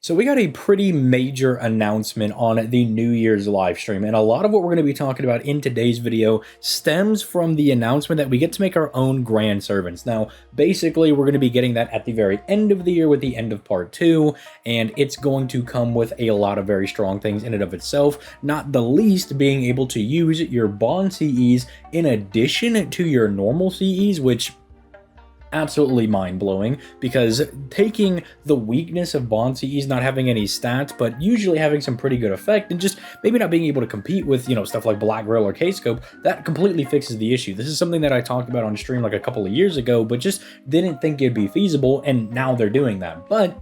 So we got a pretty major announcement on the New Year's live stream, and a lot of what we're going to be talking about in today's video stems from the announcement that we get to make our own grand servants. Now, basically, we're going to be getting that at the very end of the year with the end of part 2, and it's going to come with a lot of very strong things in and of itself, not the least being able to use your bond CEs in addition to your normal CEs, which absolutely mind-blowing, because taking the weakness of bond CEs not having any stats but usually having some pretty good effect and just maybe not being able to compete with, you know, stuff like Black Grill or K-Scope, that completely fixes the issue. This is something that I talked about on stream like a couple of years ago, but just didn't think it'd be feasible, and now they're doing that. But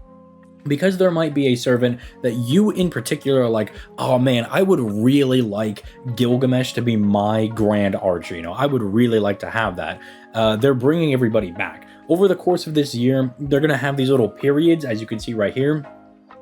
because there might be a servant that you in particular are like, oh man, I would really like Gilgamesh to be my grand archer, you know, I would really like to have that. They're bringing everybody back. Over the course of this year, they're going to have these little periods, as you can see right here,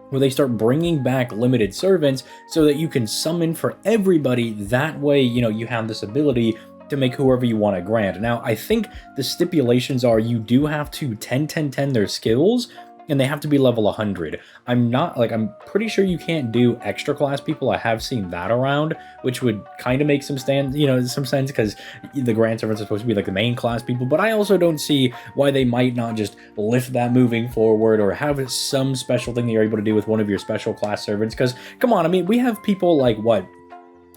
where they start bringing back limited servants so that you can summon for everybody. That way, you know, you have this ability to make whoever you want a grand. Now, I think the stipulations are you do have to 10-10-10 their skills, and they have to be level 100. I'm pretty sure you can't do extra class people. I have seen that around, which would kind of make some sense, because the grand servants are supposed to be like the main class people, but I also don't see why they might not just lift that moving forward or have some special thing that you're able to do with one of your special class servants, because come on, I mean, we have people like what?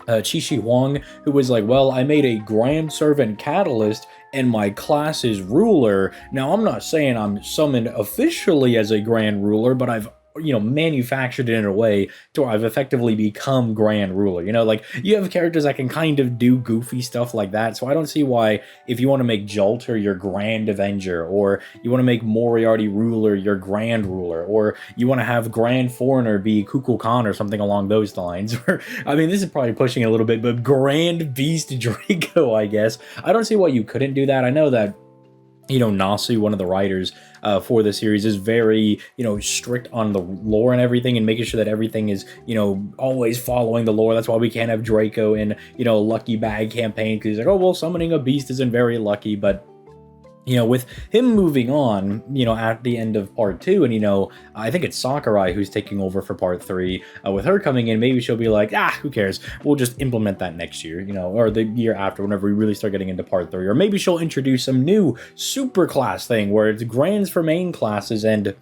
Chi Huang, who was like, well, I made a grand servant catalyst and my class is ruler. Now, I'm not saying I'm summoned officially as a grand ruler, but I've, you know, manufactured it in a way to where I've effectively become grand ruler. You know, like, you have characters that can kind of do goofy stuff like that, so I don't see why, if you want to make Jolter your grand avenger, or you want to make Moriarty ruler your grand ruler, or you want to have grand foreigner be Kukul Khan or something along those lines, or, I mean, this is probably pushing it a little bit, but grand beast Draco, I guess. I don't see why you couldn't do that. I know that, you know, Nasu, one of the writers for the series, is very, you know, strict on the lore and everything, and making sure that everything is, you know, always following the lore. That's why we can't have Draco in, you know, Lucky Bag campaign, because he's like, oh, well, summoning a beast isn't very lucky. But, you know, with him moving on, you know, at the end of part 2, and, you know, I think it's Sakurai who's taking over for part 3, with her coming in, maybe she'll be like, who cares? We'll just implement that next year, you know, or the year after, whenever we really start getting into part 3. Or maybe she'll introduce some new super class thing where it's grands for main classes and,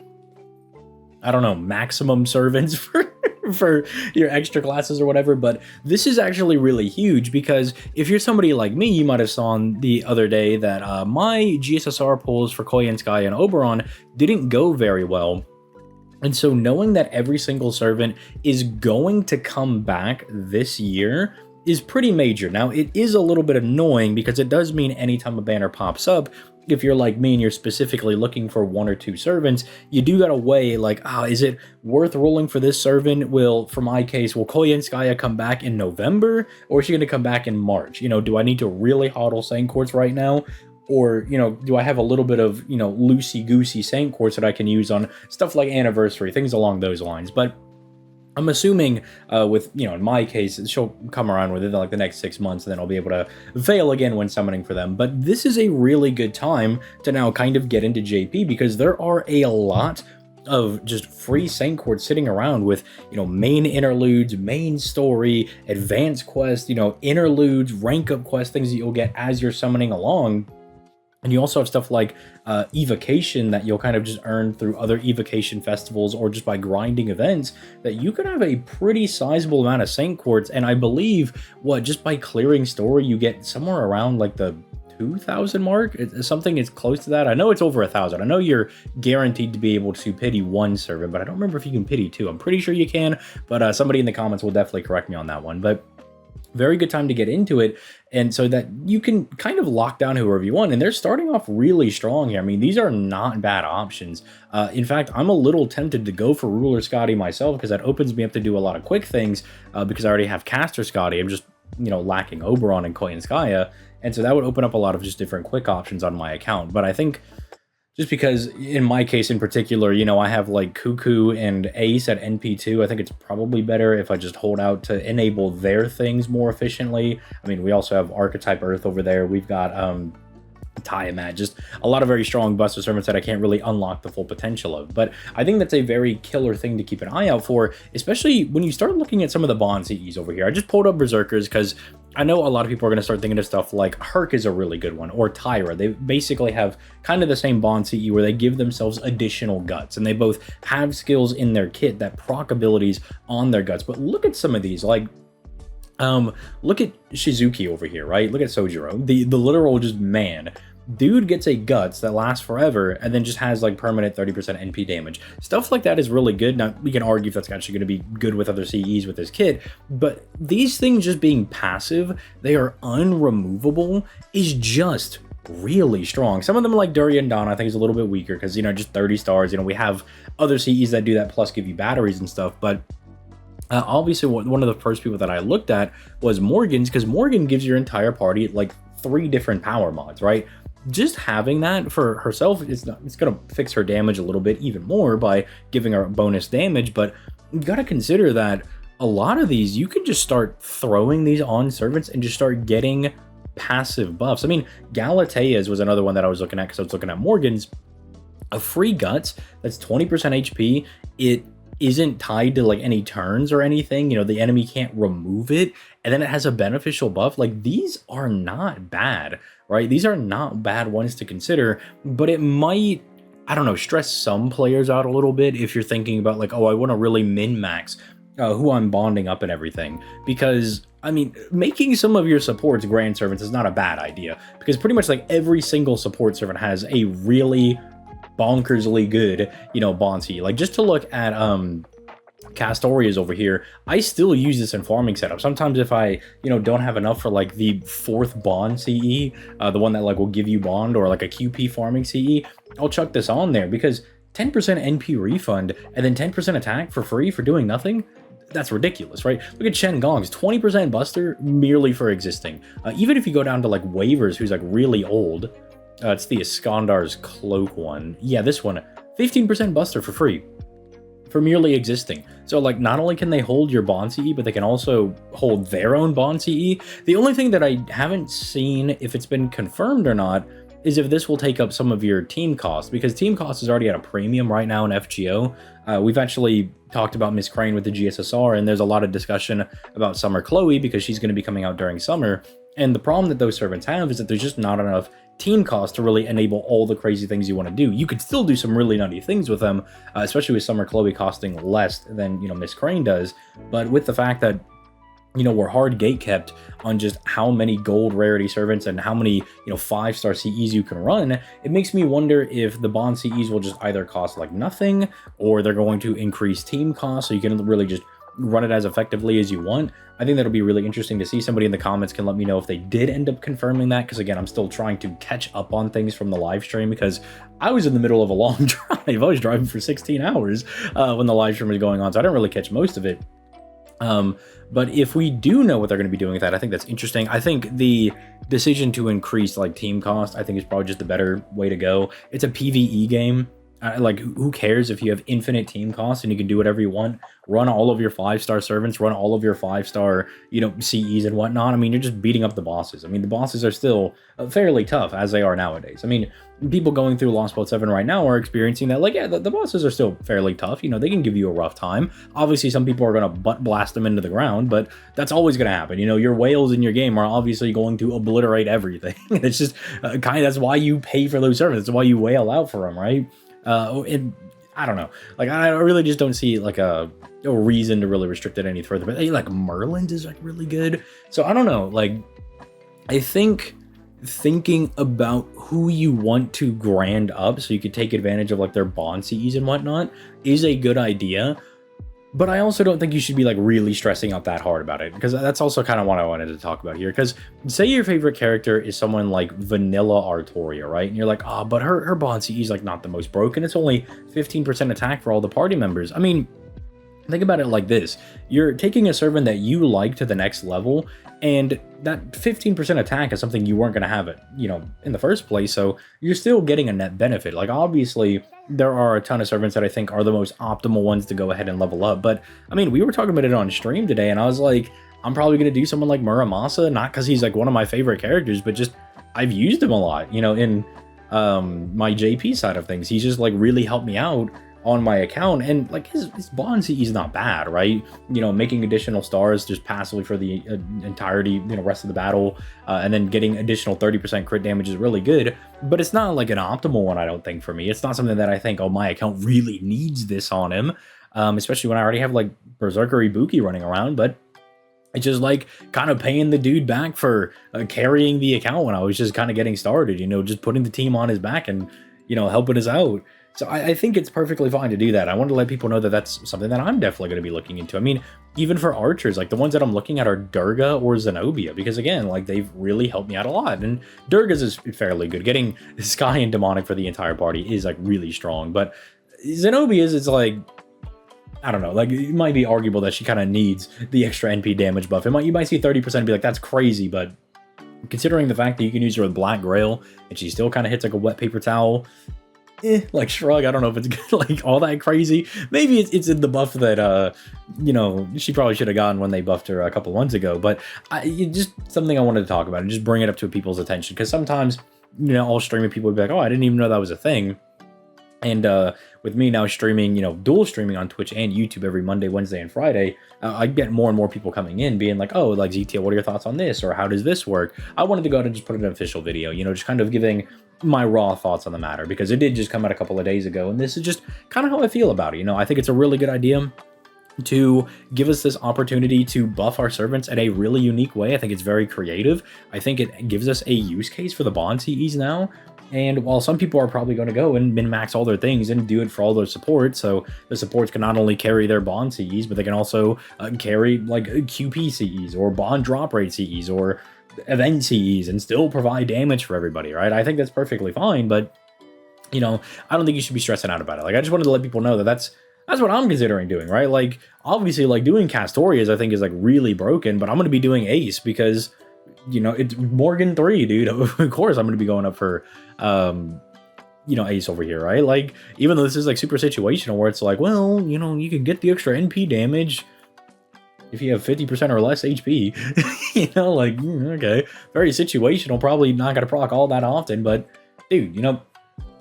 I don't know, maximum servants for your extra classes or whatever. But this is actually really huge, because if you're somebody like me, you might have saw the other day that my GSSR pulls for Koyan Sky and Oberon didn't go very well. And so knowing that every single servant is going to come back this year is pretty major. Now, it is a little bit annoying, because it does mean anytime a banner pops up, if you're like me and you're specifically looking for 1 or 2 servants, you do gotta weigh, like, is it worth rolling for this servant? For my case, will Koyenskaya come back in November, or is she gonna come back in March? You know, do I need to really hodl Saint Quartz right now? Or, you know, do I have a little bit of, you know, loosey-goosey Saint Quartz that I can use on stuff like Anniversary, things along those lines? But I'm assuming with, you know, in my case, she'll come around within like the next 6 months, and then I'll be able to fail again when summoning for them. But this is a really good time to now kind of get into JP, because there are a lot of just free Saint Quartz sitting around with, you know, main interludes, main story, advanced quests, you know, interludes, rank up quests, things that you'll get as you're summoning along. And you also have stuff like evocation that you'll kind of just earn through other evocation festivals, or just by grinding events, that you could have a pretty sizable amount of Saint Quartz. And I believe, just by clearing story, you get somewhere around like the 2,000 mark. It's something it's close to that. I know it's over 1,000. I know you're guaranteed to be able to pity 1 servant, but I don't remember if you can pity 2. I'm pretty sure you can, but somebody in the comments will definitely correct me on that one. But very good time to get into it, and so that you can kind of lock down whoever you want. And they're starting off really strong here. I mean, these are not bad options. In fact, I'm a little tempted to go for Ruler Scotty myself, because that opens me up to do a lot of quick things, because I already have Caster Scotty. I'm just, you know, lacking Oberon and Koyenskaya, and so that would open up a lot of just different quick options on my account. But I think, just because in my case in particular, you know, I have like Cuckoo and Ace at NP2. I think it's probably better if I just hold out to enable their things more efficiently. I mean, we also have Archetype Earth over there. We've got Tiamat, just a lot of very strong Buster servants that I can't really unlock the full potential of. But I think that's a very killer thing to keep an eye out for, especially when you start looking at some of the Bond CEs over here. I just pulled up Berserkers because I know a lot of people are going to start thinking of stuff like Herc is a really good one, or Tyra. They basically have kind of the same Bond CE where they give themselves additional guts, and they both have skills in their kit that proc abilities on their guts. But look at some of these, like look at Shizuki over here, right? Look at Sojiro, the literal just man. Dude gets a guts that lasts forever and then just has like permanent 30% NP damage. Stuff like that is really good. Now, we can argue if that's actually going to be good with other CEs with this kit, but these things just being passive, they are unremovable, is just really strong. Some of them like Durian Dawn I think is a little bit weaker because, you know, just 30 stars. You know, we have other CEs that do that plus give you batteries and stuff, but obviously one of the first people that I looked at was Morgan's, because Morgan gives your entire party like 3 different power mods, right? Just having that for herself, it's going to fix her damage a little bit even more by giving her bonus damage, but you got to consider that a lot of these, you can just start throwing these on servants and just start getting passive buffs. I mean, Galatea's was another one that I was looking at because I was looking at Morgan's. A free guts that's 20% HP. It isn't tied to like any turns or anything, you know, the enemy can't remove it, and then it has a beneficial buff. Like, these are not bad, right? These are not bad ones to consider, but it might, I don't know, stress some players out a little bit if you're thinking about like, oh, I want to really min-max who I'm bonding up and everything, because I mean, making some of your supports grand servants is not a bad idea, because pretty much like every single support servant has a really bonkersly good, you know, bond CE. Like, just to look at Castoria's over here, I still use this in farming setup. Sometimes if I, you know, don't have enough for like the 4th bond CE, the one that like will give you bond, or like a QP farming CE, I'll chuck this on there because 10% NP refund and then 10% attack for free for doing nothing. That's ridiculous, right? Look at Shen Gong's 20% buster merely for existing. Even if you go down to like waivers, who's like really old, it's the Iskandar's Cloak one. Yeah, this one, 15% buster for free for merely existing. So like, not only can they hold your bond CE, but they can also hold their own bond CE. The only thing that I haven't seen if it's been confirmed or not is if this will take up some of your team cost, because team cost is already at a premium right now in FGO. We've actually talked about Miss Crane with the GSSR, and there's a lot of discussion about Summer Chloe because she's going to be coming out during summer. And the problem that those servants have is that there's just not enough team cost to really enable all the crazy things you want to do. You could still do some really nutty things with them, especially with Summer Chloe costing less than, you know, Miss Crane does. But with the fact that, you know, we're hard gate kept on just how many gold rarity servants and how many, you know, 5-star CEs you can run, it makes me wonder if the bond CEs will just either cost like nothing, or they're going to increase team cost so you can really just run it as effectively as you want. I think that'll be really interesting to see. Somebody in the comments can let me know if they did end up confirming that, because again, I'm still trying to catch up on things from the live stream, because I was in the middle of a long drive. I was driving for 16 hours when the live stream was going on, so I didn't really catch most of it. But if we do know what they're going to be doing with that, I think that's interesting. I think the decision to increase like team cost, I think is probably just a better way to go. It's a PvE game. Like, who cares if you have infinite team costs and you can do whatever you want? Run all of your 5-star servants, run all of your 5-star, you know, CEs and whatnot. I mean, you're just beating up the bosses. I mean, the bosses are still fairly tough as they are nowadays. I mean, people going through Lost Boat 7 right now are experiencing that, like, yeah, the bosses are still fairly tough. You know, they can give you a rough time. Obviously, some people are going to butt blast them into the ground, but that's always going to happen. You know, your whales in your game are obviously going to obliterate everything. It's just that's why you pay for those servants. That's why you whale out for them, right? I don't know. Like, I really just don't see like a reason to really restrict it any further. But hey, like Merlin's is like really good. So I don't know. Like, I think thinking about who you want to grand up so you could take advantage of like their bond CEs and whatnot is a good idea. But I also don't think you should be like really stressing out that hard about it, because that's also kind of what I wanted to talk about here. Because say your favorite character is someone like Vanilla Artoria, right? And you're like, oh, but her bond CE is like not the most broken. It's only 15% attack for all the party members. I mean, think about it like this. You're taking a servant that you like to the next level, and that 15% attack is something you weren't going to have it, you know, in the first place. So you're still getting a net benefit. Like, obviously, there are a ton of servants that I think are the most optimal ones to go ahead and level up. But I mean, we were talking about it on stream today, and I was like, I'm probably going to do someone like Muramasa, not because he's like one of my favorite characters, but just I've used him a lot, you know, in my JP side of things. He's just like really helped me out on my account, and like his bond CE is not bad, right? You know, making additional stars just passively for the entirety, you know, rest of the battle, and then getting additional 30% crit damage is really good, but it's not like an optimal one, I don't think, for me. It's not something that I think, oh, my account really needs this on him, especially when I already have like Berserker Ibuki running around. But it's just like kind of paying the dude back for carrying the account when I was just kind of getting started, you know, just putting the team on his back and, you know, helping us out. So I think it's perfectly fine to do that. I want to let people know that that's something that I'm definitely going to be looking into. I mean, even for archers, like the ones that I'm looking at are Durga or Zenobia, because again, like they've really helped me out a lot. And Durga's is fairly good. Getting Sky and Demonic for the entire party is like really strong. But Zenobia's, it's like, I don't know, like it might be arguable that she kind of needs the extra NP damage buff. You might see 30% and be like, that's crazy, but considering the fact that you can use her with Black Grail and she still kind of hits like a wet paper towel, like shrug. I don't know if it's like all that crazy. Maybe it's in the buff that you know, she probably should have gotten when they buffed her a couple months ago. But just something I wanted to talk about and just bring it up to people's attention, because sometimes, you know, all streaming people would be like, oh, I didn't even know that was a thing. And with me now streaming, you know, dual streaming on Twitch and YouTube every Monday, Wednesday, and Friday, I get more and more people coming in being like, oh, like ZTO, what are your thoughts on this? Or how does this work? I wanted to go ahead and just put an official video, you know, just kind of giving my raw thoughts on the matter, because it did just come out a couple of days ago. And this is just kind of how I feel about it. You know, I think it's a really good idea to give us this opportunity to buff our servants in a really unique way. I think it's very creative. I think it gives us a use case for the bond CEs now. And while some people are probably going to go and min-max all their things and do it for all their support, so the supports can not only carry their bond CEs, but they can also carry like QP CEs or bond drop rate CEs or event CEs and still provide damage for everybody, right? I think that's perfectly fine, but, you know, I don't think you should be stressing out about it. Like, I just wanted to let people know that that's what I'm considering doing, right? Like, obviously, like, doing Castorias, I think, is, like, really broken, but I'm going to be doing Ace because, you know, it's Morgan 3, dude. Of course I'm going to be going up for, you know, Ace over here, right? Like, even though this is, like, super situational where it's like, well, you know, you can get the extra NP damage if you have 50% or less HP, you know, like, okay, very situational, probably not going to proc all that often, but, dude, you know,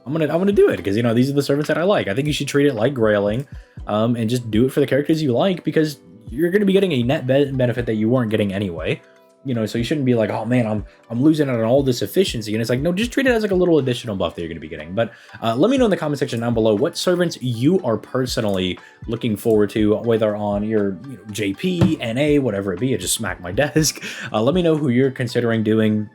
I'm gonna do it because, you know, these are the servants that I like. I think you should treat it like grailing, and just do it for the characters you like, because you're going to be getting a net benefit that you weren't getting anyway. You know, so you shouldn't be like, oh man, I'm losing out on all this efficiency. And it's like, no, just treat it as like a little additional buff that you're going to be getting. But let me know in the comment section down below what servants you are personally looking forward to, whether on your, you know, JP, NA, whatever it be. I just smacked my desk. Let me know who you're considering doing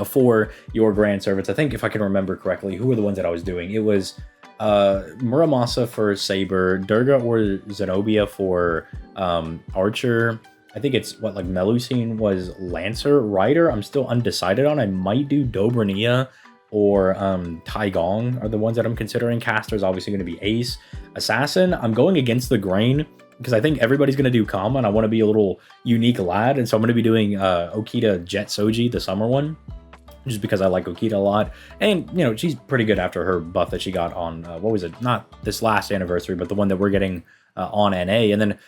for your grand servants. I think, if I can remember correctly, who were the ones that I was doing? It was Muramasa for Saber, Durga or Zenobia for Archer. I think it's what, like, Melusine was Lancer, Rider. I'm still undecided on. I might do Dobrania or Taigong are the ones that I'm considering. Caster is obviously going to be Ace. Assassin, I'm going against the grain because I think everybody's going to do Kama, and I want to be a little unique lad. And so I'm going to be doing Okita Jet Soji, the summer one, just because I like Okita a lot. And, you know, she's pretty good after her buff that she got on, what was it? Not this last anniversary, but the one that we're getting on NA. And then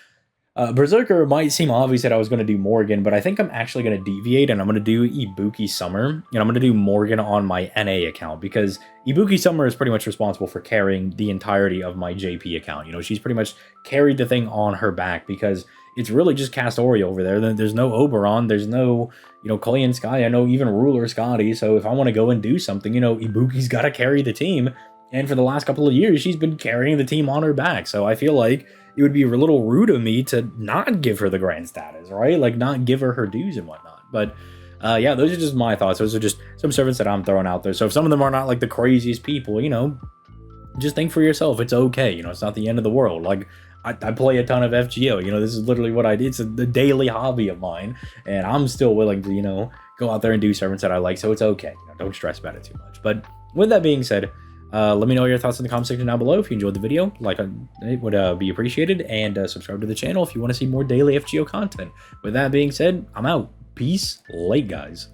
Berserker might seem obvious that I was going to do Morgan, but I think I'm actually going to deviate, and I'm going to do Ibuki Summer, and I'm going to do Morgan on my NA account, because Ibuki Summer is pretty much responsible for carrying the entirety of my JP account. You know, she's pretty much carried the thing on her back, because it's really just Castoria over there. There's no Oberon, there's no, you know, Clay and Sky, I know even Ruler Scotty, so if I want to go and do something, you know, Ibuki's got to carry the team, and for the last couple of years, she's been carrying the team on her back, so I feel like it would be a little rude of me to not give her the grand status, right? Like, not give her her dues and whatnot. But yeah, those are just my thoughts. Those are just some servants that I'm throwing out there. So if some of them are not like the craziest people, you know, just think for yourself. It's okay. You know, it's not the end of the world. Like, I play a ton of FGO. You know, this is literally what I do. It's the daily hobby of mine. And I'm still willing to, you know, go out there and do servants that I like. So it's okay. You know, don't stress about it too much. But with that being said, let me know your thoughts in the comment section down below. If you enjoyed the video, like it would be appreciated, and subscribe to the channel if you want to see more daily FGO content. With that being said, I'm out. Peace, late guys.